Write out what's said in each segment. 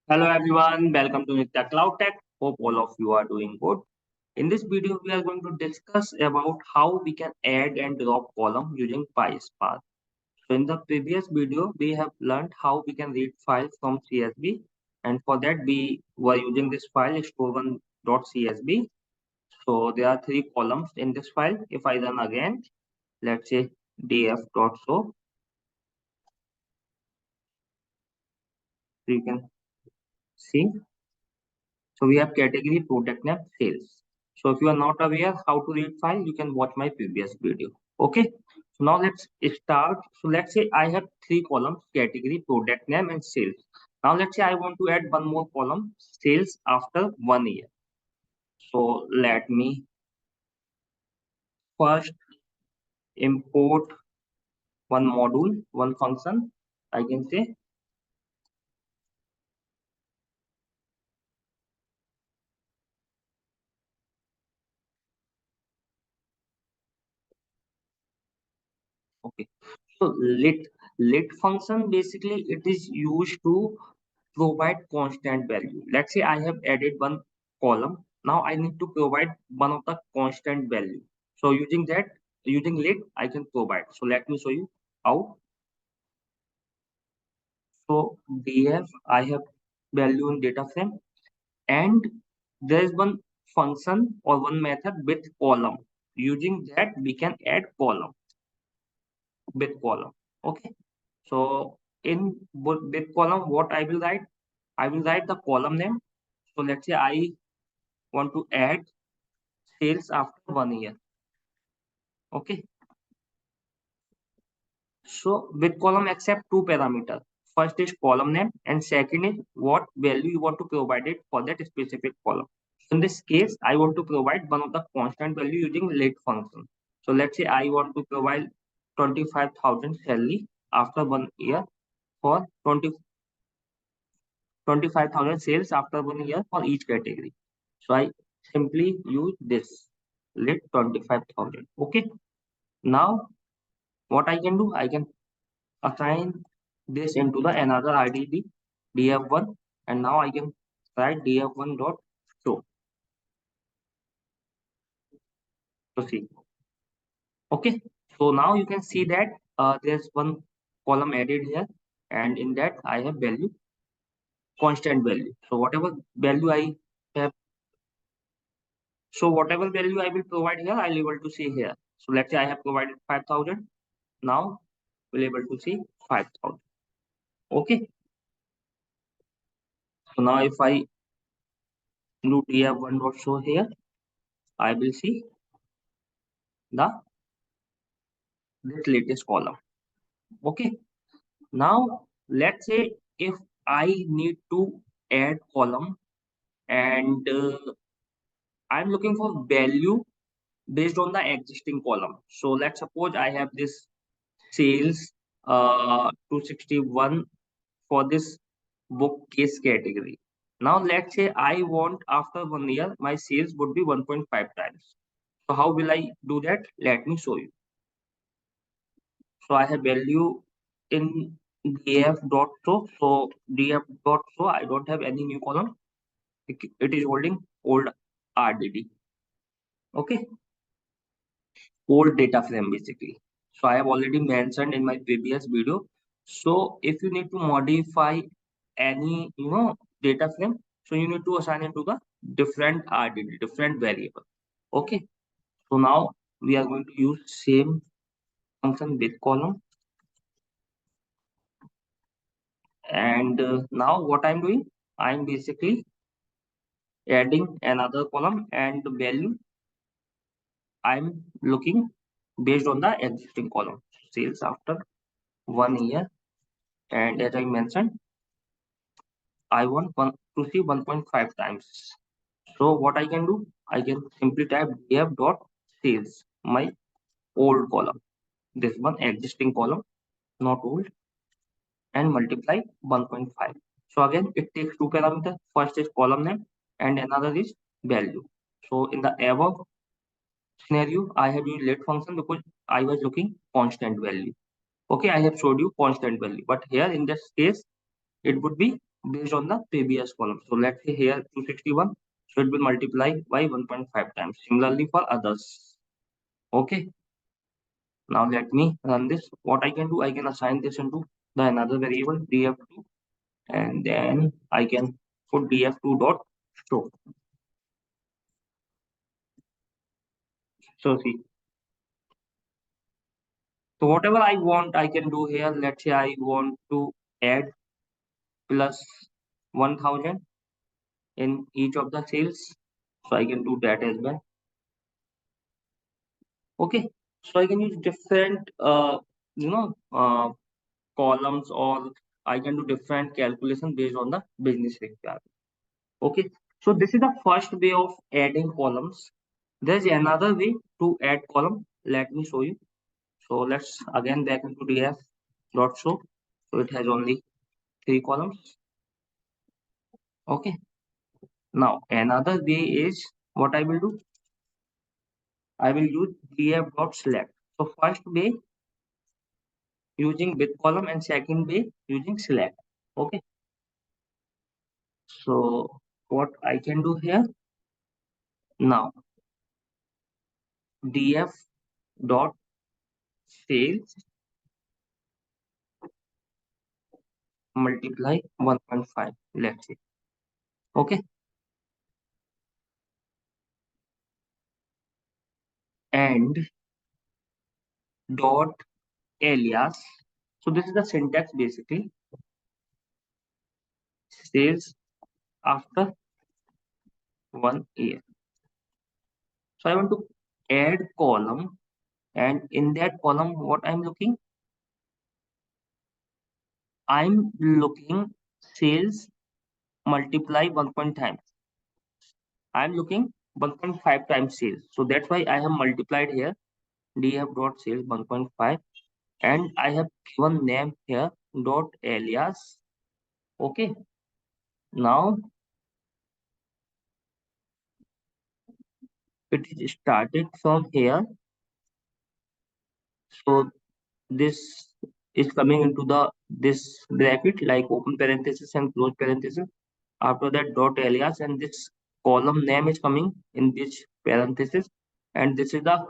Hello everyone, welcome to NityaCloudtech. Hope all of you are doing good. In this video, we are going to discuss about how we can add and drop column using Pyspark. So in the previous video, we have learned how we can read files from CSV, and for that we were using this file store1.csv. So there are three columns in this file. If I run again, let's say df.show, you can see. So we have category, product name, sales. So if you are not aware how to read file, you can watch my previous video. Okay. So now let's start. So let's say I have three columns, category, product name, and sales. Now let's say I want to add one more column, sales after 1 year. So let me first import one module, one function. I can say okay. So lit function basically it is used to provide constant value. Let's say I have added one column. Now I need to provide one of the constant value. So using lit, I can provide. So let me show you how. So df, I have value in data frame, and there is one function or one method with column. Using that, we can add column with column. Okay. So in with column, what I will write? I will write the column name. So let's say I want to add sales after 1 year. Okay. So with column accept two parameters. First is column name and second is what value you want to provide it for that specific column. In this case, I want to provide one of the constant value using let function. So let's say I want to provide 25,000 salary after 1 year for 25,000 sales after 1 year for each category. So I simply use this let 25,000. Okay. Now what I can do, I can assign this into the another IDD df1, and now I can write df1 dot show to see. Okay, so now you can see that there's one column added here, and in that I have value constant value. So whatever value I have, so whatever value I will provide here, I'll able to see here. So let's say I have provided 5,000. Now we'll able to see 5,000. Okay, so now if I do df1 dot show here, I will see the this latest column. Okay, now let's say if I need to add column and I'm looking for value based on the existing column. So let's suppose I have this sales 261 for this bookcase category. Now let's say I want after 1 year my sales would be 1.5 times. So how will I do that? Let me show you. So I have value in df dot show. So df dot show, I don't have any new column. It is holding old RDD. Okay, old data frame basically. So I have already mentioned in my previous video. So if you need to modify any data frame, so you need to assign it to the different RDD, different variable. Okay. So now we are going to use same function with column. And now what I'm doing, I'm basically adding another column and the value I'm looking based on the existing column sales after 1 year. And as I mentioned, I want one to see 1.5 times. So what I can do, I can simply type df dot sales, my old column, this one existing column, not old, and multiply 1.5. So again, it takes two parameters. First is column name and another is value. So in the above scenario, I have used let function because I was looking constant value. Okay, I have showed you constant value, but here in this case, it would be based on the previous column. So let's say here 261, so it will multiply by 1.5 times. Similarly for others. Okay. Now let me run this. What I can do, I can assign this into the another variable df2, and then I can put df2 dot show. So see, so whatever I want, I can do here. Let's say I want to add plus 1000 in each of the cells, so I can do that as well. Okay, so I can use different you know uh, columns, or I can do different calculation based on the business requirement. Okay, so this is the first way of adding columns. There's another way to add column. Let me show you. So let's again back into df dot show. So it has only 3 columns. Okay, now another way is what I will do. I will use df dot select. So first way using with column, and second way using select. Okay, so what I can do here now, df dot sales multiply 1.5, let's say. Okay, and dot alias. So this is the syntax basically. Sales after 1 year. So I want to add column, and in that column what I'm looking sales multiply 1 times. I'm looking 1.5 times sales. So that's why I have multiplied here df dot sales 1.5, and I have given name here dot alias. Okay, now it is started from here. So this is coming into the this bracket, like open parenthesis and close parenthesis. After that dot alias, and this column name is coming in this parenthesis, and this is the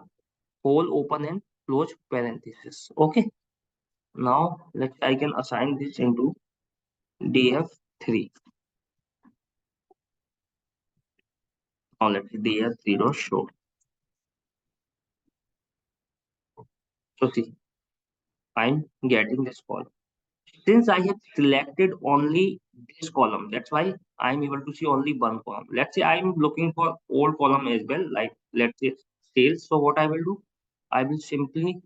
whole open and close parenthesis. Okay, now let's I can assign this into df3. Now let's say df3 dot show. So see, I'm getting this column. Since I have selected only this column, that's why I'm able to see only one column. Let's say I'm looking for all column as well, like let's say sales. So what I will do, I will simply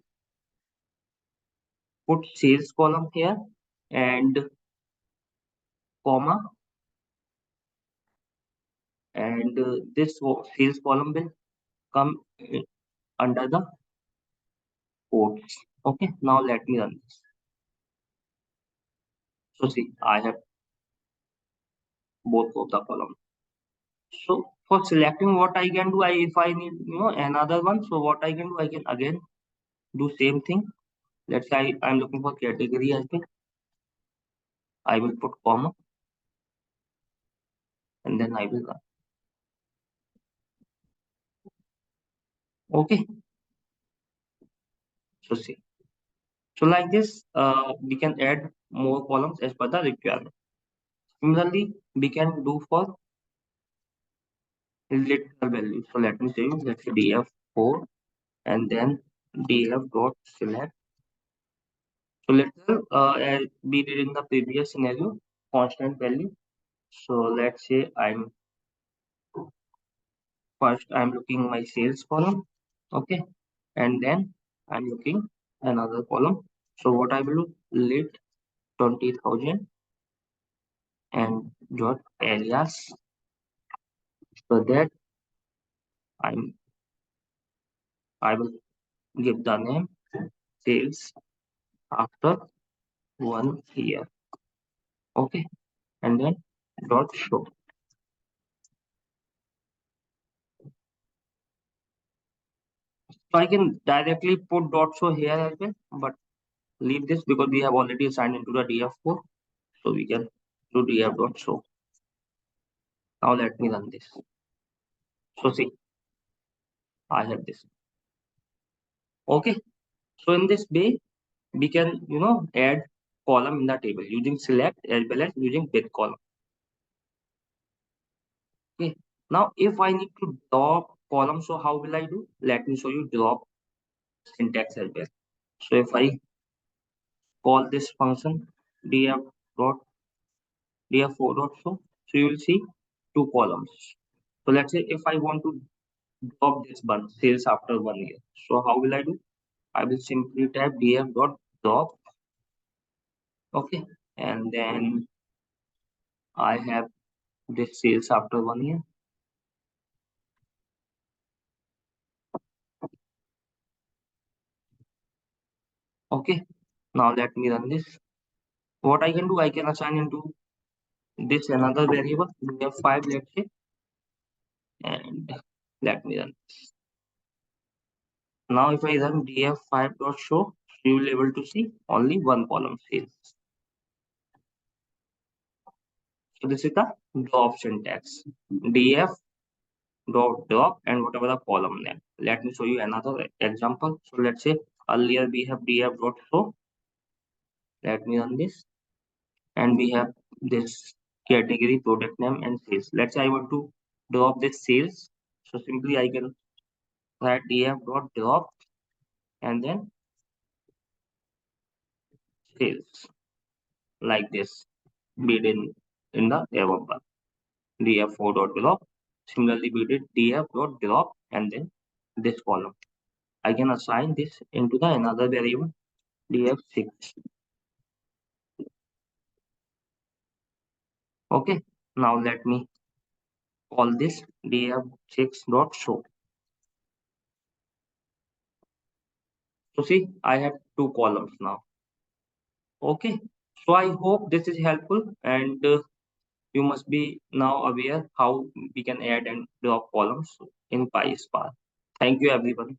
put sales column here, and comma, and this sales column will come under the quotes. Okay, now let me run this. So see, I have both of the columns. So for selecting, what I can do, if I need another one, so what I can do, I can again do same thing. Let's say I'm looking for category as well. I will put comma, and then I will run. Okay, so see, so like this, we can add more columns as per the requirement. Similarly, we can do for literal value. So let me say, let's say df4, and then df dot select. So literal, as we did in the previous scenario, constant value. So let's say I'm looking my sales column. Okay, and then I'm looking another column. So what I will do, lit 20,000 and dot alias. So that I'm I will give the name sales after 1 year. Okay, and then dot show. So I can directly put dot show here as well, but leave this because we have already assigned into the df4. So we can to df.show. Now let me run this. So see, I have this. Okay. So in this way, we can add column in the table using select as well as using withColumn. Okay. Now if I need to drop column, so how will I do? Let me show you drop syntax as well. So if I call this function df dot df4 dot show, so you will see two columns. So let's say if I want to drop this one sales after 1 year, so how will I do? I will simply type df dot drop. Okay, and then I have this sales after 1 year. Okay, now let me run this. What I can do, I can assign into this another variable df5, let's say, and let me run. Now if I run df5 dot show, you will able to see only one column sales. So this is the drop syntax. Df dot drop and whatever the column name. Let me show you another example. So let's say earlier we have df dot show. Let me run this, and we have this category, product name, and sales. Let's say I want to drop this sales. So simply I can write df dot drop and then sales like this. Be in the above one. Df4 dot drop. Similarly, we did df dot drop and then this column. I can assign this into the another variable df6. Okay. Now let me call this df6 dot show. So see, I have two columns now. Okay. So I hope this is helpful, and you must be now aware how we can add and drop columns in Pyspark. Thank you, everyone.